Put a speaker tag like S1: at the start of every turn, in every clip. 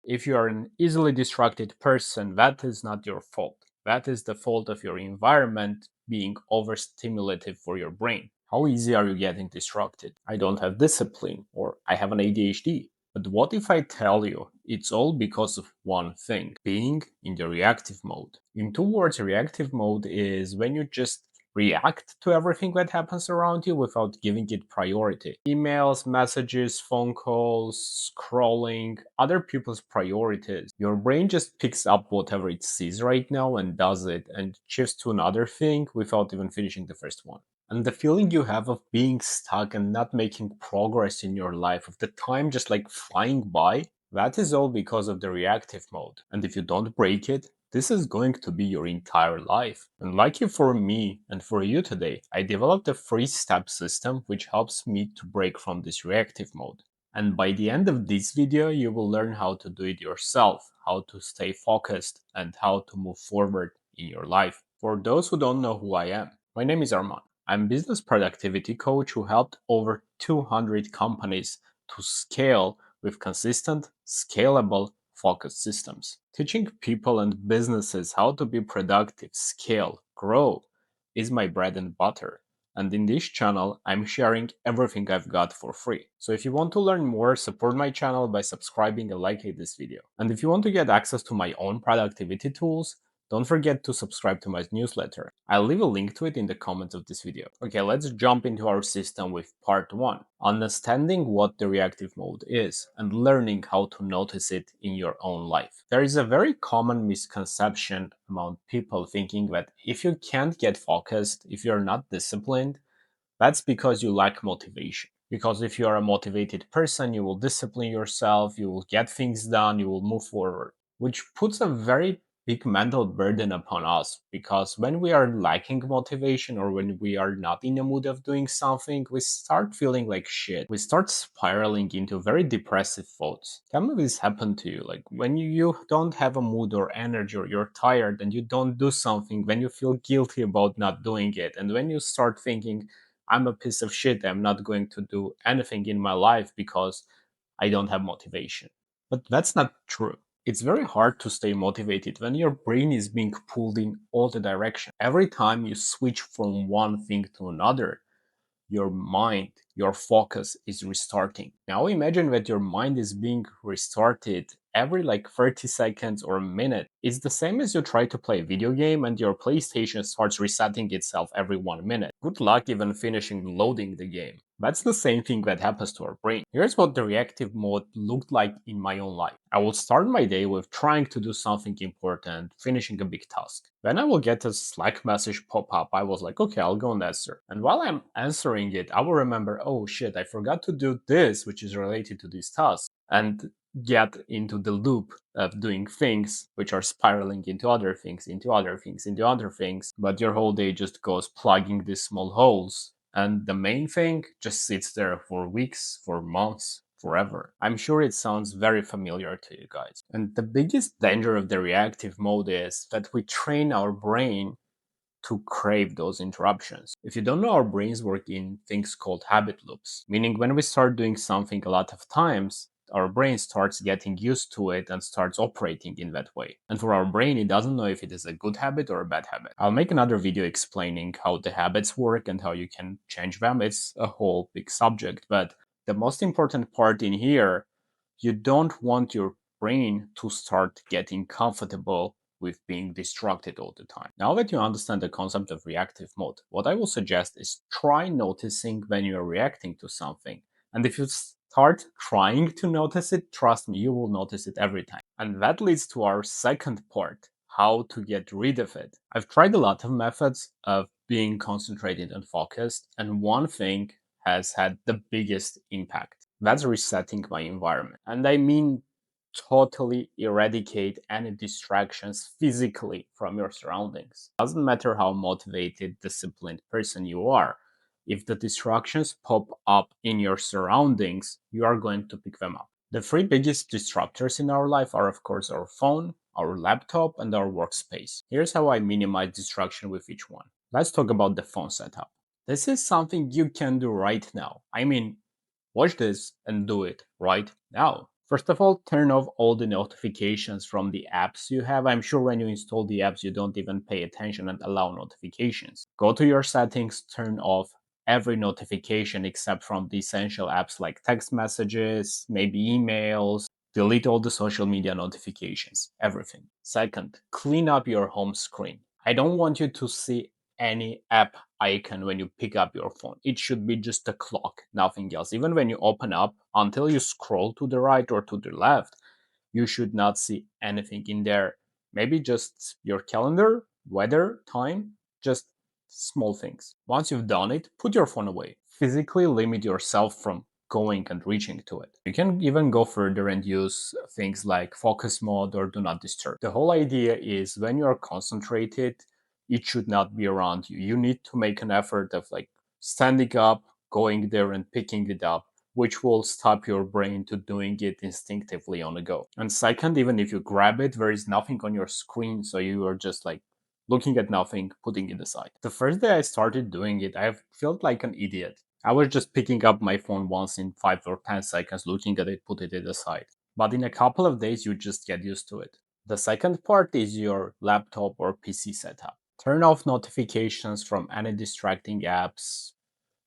S1: If you are an easily distracted person, that is not your fault. That is the fault of your environment being overstimulated for your brain. How easy are you getting distracted? I don't have discipline, or I have an ADHD. But what if I tell you it's all because of one thing, being in the reactive mode? In two words, reactive mode is when you just react to everything that happens around you without giving it priority. Emails, messages, phone calls, scrolling, other people's priorities. Your brain just picks up whatever it sees right now and does it and shifts to another thing without even finishing the first one. And the feeling you have of being stuck and not making progress in your life, of the time just like flying by, that is all because of the reactive mode. And if you don't break it, this is going to be your entire life. And lucky for me and for you today, I developed a 3-step system which helps me to break from this reactive mode. And by the end of this video, you will learn how to do it yourself, how to stay focused, and how to move forward in your life. For those who don't know who I am, my name is Arman. I'm a business productivity coach who helped over 200 companies to scale with consistent, scalable, focused systems. Teaching people and businesses how to be productive, scale, grow is my bread and butter. And in this channel, I'm sharing everything I've got for free. So if you want to learn more, support my channel by subscribing and liking this video. And if you want to get access to my own productivity tools, don't forget to subscribe to my newsletter. I'll leave a link to it in the comments of this video. Okay, let's jump into our system with part 1. Understanding what the reactive mode is and learning how to notice it in your own life. There is a very common misconception among people thinking that if you can't get focused, if you're not disciplined, that's because you lack motivation. Because if you are a motivated person, you will discipline yourself, you will get things done, you will move forward, which puts a very big mental burden upon us. Because when we are lacking motivation or when we are not in the mood of doing something, we start feeling like shit. We start spiraling into very depressive thoughts. Tell me if this happened to you. Like when you don't have a mood or energy or you're tired and you don't do something, when you feel guilty about not doing it, and when you start thinking, I'm a piece of shit. I'm not going to do anything in my life because I don't have motivation. But that's not true. It's very hard to stay motivated when your brain is being pulled in all the directions. Every time you switch from one thing to another, your mind, your focus is restarting. Now imagine that your mind is being restarted every like 30 seconds or a minute. It's the same as you try to play a video game and your PlayStation starts resetting itself every 1 minute. Good luck even finishing loading the game. That's the same thing that happens to our brain. Here's what the reactive mode looked like in my own life. I will start my day with trying to do something important, finishing a big task. Then I will get a Slack message pop up. I was like, okay, I'll go and answer. And while I'm answering it, I will remember, oh shit, I forgot to do this, which is related to this task. And get into the loop of doing things which are spiraling into other things, into other things, into other things. But your whole day just goes plugging these small holes. And the main thing just sits there for weeks, for months, forever. I'm sure it sounds very familiar to you guys. And the biggest danger of the reactive mode is that we train our brain to crave those interruptions. If you don't know, our brains work in things called habit loops, meaning when we start doing something a lot of times, our brain starts getting used to it and starts operating in that way. And for our brain, it doesn't know if it is a good habit or a bad habit. I'll make another video explaining how the habits work and how you can change them. It's a whole big subject, but the most important part in here, you don't want your brain to start getting comfortable with being distracted all the time. Now that you understand the concept of reactive mode, what I will suggest is try noticing when you're reacting to something. And if you start trying to notice it, trust me, you will notice it every time. And that leads to our second part, how to get rid of it. I've tried a lot of methods of being concentrated and focused, and one thing has had the biggest impact. That's resetting my environment. And I mean totally eradicate any distractions physically from your surroundings. Doesn't matter how motivated, disciplined person you are. If the distractions pop up in your surroundings, you are going to pick them up. The 3 biggest disruptors in our life are, of course, our phone, our laptop, and our workspace. Here's how I minimize distraction with each one. Let's talk about the phone setup. This is something you can do right now. I mean, watch this and do it right now. First of all, turn off all the notifications from the apps you have. I'm sure when you install the apps, you don't even pay attention and allow notifications. Go to your settings, turn off every notification except from the essential apps like text messages, maybe emails. Delete all the social media notifications, everything. Second, clean up your home screen. I don't want you to see any app icon when you pick up your phone. It should be just a clock, nothing else. Even when you open up, until you scroll to the right or to the left, you should not see anything in there. Maybe just your calendar, weather, time, just small things. Once you've done it, put your phone away. Physically limit yourself from going and reaching to it. You can even go further and use things like focus mode or do not disturb. The whole idea is when you are concentrated, it should not be around you. You need to make an effort of like standing up, going there and picking it up, which will stop your brain to doing it instinctively on the go. And second, even if you grab it, there is nothing on your screen, so you are just like looking at nothing, putting it aside. The first day I started doing it, I felt like an idiot. I was just picking up my phone once in 5 or 10 seconds, looking at it, putting it aside. But in a couple of days, you just get used to it. The second part is your laptop or PC setup. Turn off notifications from any distracting apps,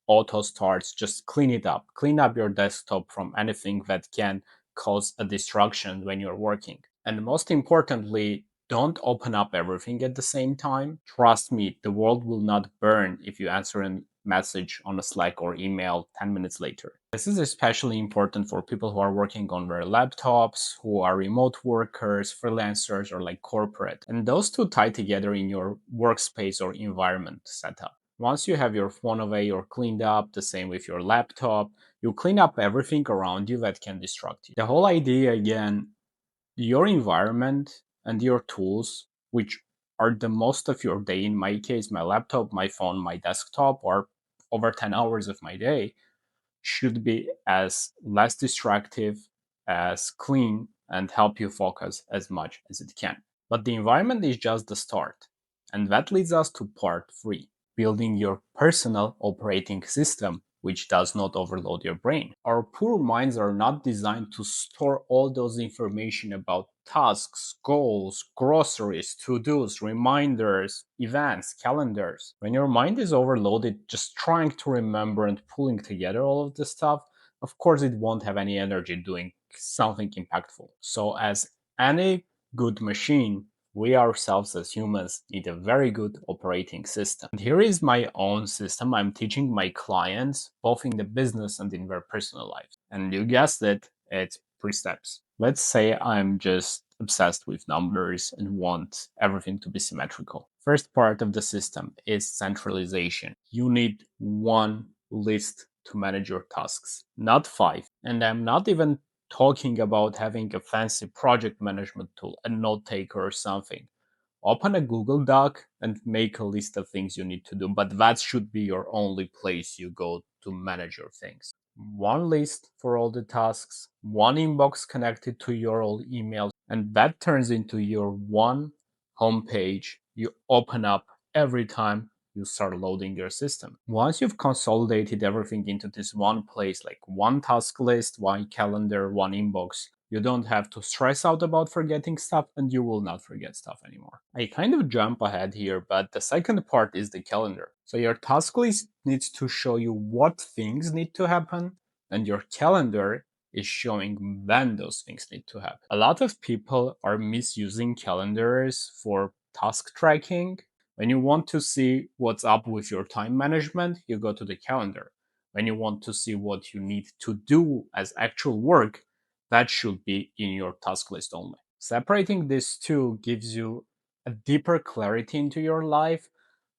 S1: auto starts, just clean it up. Clean up your desktop from anything that can cause a distraction when you're working. And most importantly, don't open up everything at the same time. Trust me, the world will not burn if you answer a message on a Slack or email 10 minutes later. This is especially important for people who are working on their laptops, who are remote workers, freelancers, or like corporate. And those two tie together in your workspace or environment setup. Once you have your phone away or cleaned up, the same with your laptop, you clean up everything around you that can distract you. The whole idea, again, your environment and your tools, which are the most of your day, in my case, my laptop, my phone, my desktop, or over 10 hours of my day, should be as less distractive, as clean, and help you focus as much as it can. But the environment is just the start. And that leads us to part 3, building your personal operating system, which does not overload your brain. Our poor minds are not designed to store all those information about tasks, goals, groceries, to-dos, reminders, events, calendars. When your mind is overloaded just trying to remember and pulling together all of this stuff, of course it won't have any energy doing something impactful. So as any good machine, we ourselves as humans need a very good operating system. And here is my own system I'm teaching my clients, both in the business and in their personal lives. And you guessed it, it's 3 steps. Let's say I'm just obsessed with numbers and want everything to be symmetrical. First part of the system is centralization. You need one list to manage your tasks, not 5. And I'm not even talking about having a fancy project management tool, a note taker or something. Open a Google Doc and make a list of things you need to do, but that should be your only place you go to manage your things. One list for all the tasks, one inbox connected to your old emails, and that turns into your one homepage you open up every time you start loading your system. Once you've consolidated everything into this one place, like one task list, one calendar, one inbox, you don't have to stress out about forgetting stuff and you will not forget stuff anymore. I kind of jump ahead here, but the second part is the calendar. So your task list needs to show you what things need to happen, and your calendar is showing when those things need to happen. A lot of people are misusing calendars for task tracking. When you want to see what's up with your time management, you go to the calendar. When you want to see what you need to do as actual work, that should be in your task list only. Separating these two gives you a deeper clarity into your life,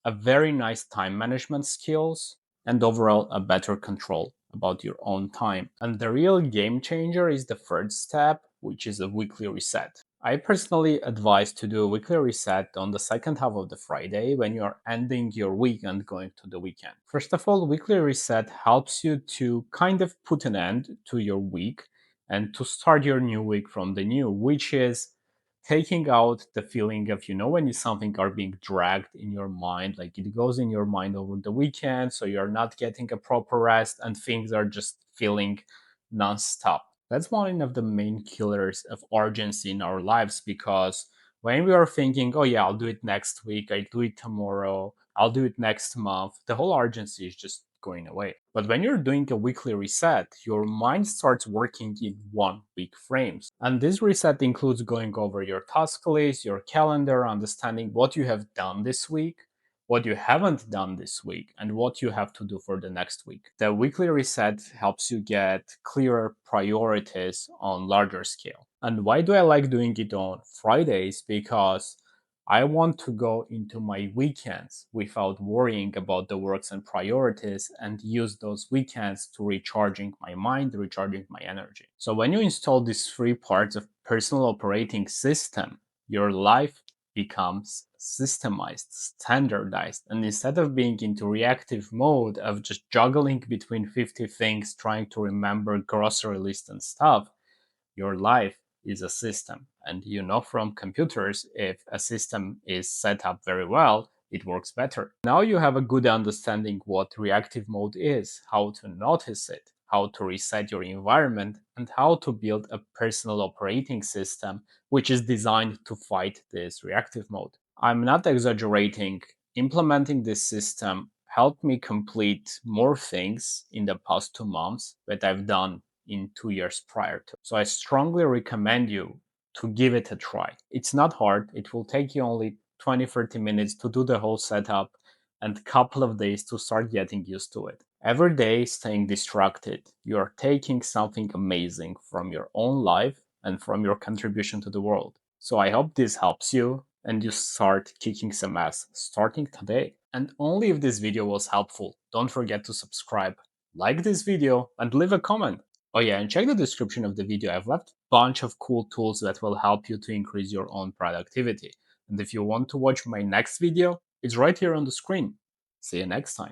S1: a very nice time management skills, and overall a better control about your own time. And the real game changer is the third step, which is a weekly reset. I personally advise to do a weekly reset on the second half of the Friday when you are ending your week and going to the weekend. First of all, weekly reset helps you to kind of put an end to your week and to start your new week from the new, which is taking out the feeling of, when you something are being dragged in your mind, like it goes in your mind over the weekend, so you're not getting a proper rest and things are just feeling nonstop. That's one of the main killers of urgency in our lives because when we are thinking, oh yeah, I'll do it next week, I'll do it tomorrow, I'll do it next month, the whole urgency is just going away. But when you're doing a weekly reset, your mind starts working in 1 week frames. And this reset includes going over your task list, your calendar, understanding what you have done this week, what you haven't done this week, and what you have to do for the next week. The weekly reset helps you get clearer priorities on larger scale. And why do I like doing it on Fridays? Because I want to go into my weekends without worrying about the works and priorities and use those weekends to recharging my mind, recharging my energy. So when you install these three parts of personal operating system, your life becomes systemized, standardized. And instead of being into reactive mode of just juggling between 50 things, trying to remember grocery list and stuff, your life is a system. And you know from computers, if a system is set up very well, it works better. Now you have a good understanding what reactive mode is, how to notice it, how to reset your environment, and how to build a personal operating system which is designed to fight this reactive mode. I'm not exaggerating. Implementing this system helped me complete more things in the past 2 months that I've done in 2 years prior to. So I strongly recommend you to give it a try. It's not hard. It will take you only 20-30 minutes to do the whole setup and a couple of days to start getting used to it. Every day staying distracted, you're taking something amazing from your own life and from your contribution to the world. So I hope this helps you and you start kicking some ass starting today. And only if this video was helpful, don't forget to subscribe, like this video, and leave a comment. Oh yeah, and check the description of the video. I've left a bunch of cool tools that will help you to increase your own productivity. And if you want to watch my next video, it's right here on the screen. See you next time.